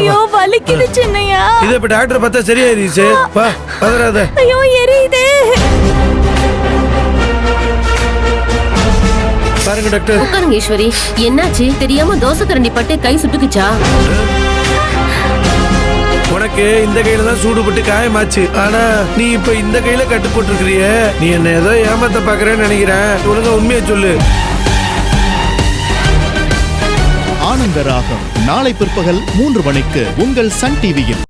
ஐயோ வலிக்குது சின்னையா. இத இப்ப டாக்டர் பார்த்தா சரியாயிருச்சு. வா பதறாத. ஐயோ எரியுதே. பாருங்க டாக்டர். உட்காருங்க ஈஸ்வரி. என்னாச்சு? தெரியாம தோசை கரண்டி பட்டு கை சுட்டுக்குச்சா? உனக்கு இந்த கையில தான் சூடுபட்டு காயமாச்சு. ஆனா நீ இப்ப இந்த கையில கட்டு போட்டுருக்கிறிய. நீ என்ன ஏதோ ஏமாத்த பாக்குறேன்னு நினைக்கிறேன். ஒழுங்கா உண்மையை சொல்லு. ஆனந்த ராகம் நாளை பிற்பகல் 3 மணிக்கு உங்கள் சன் டிவியில்.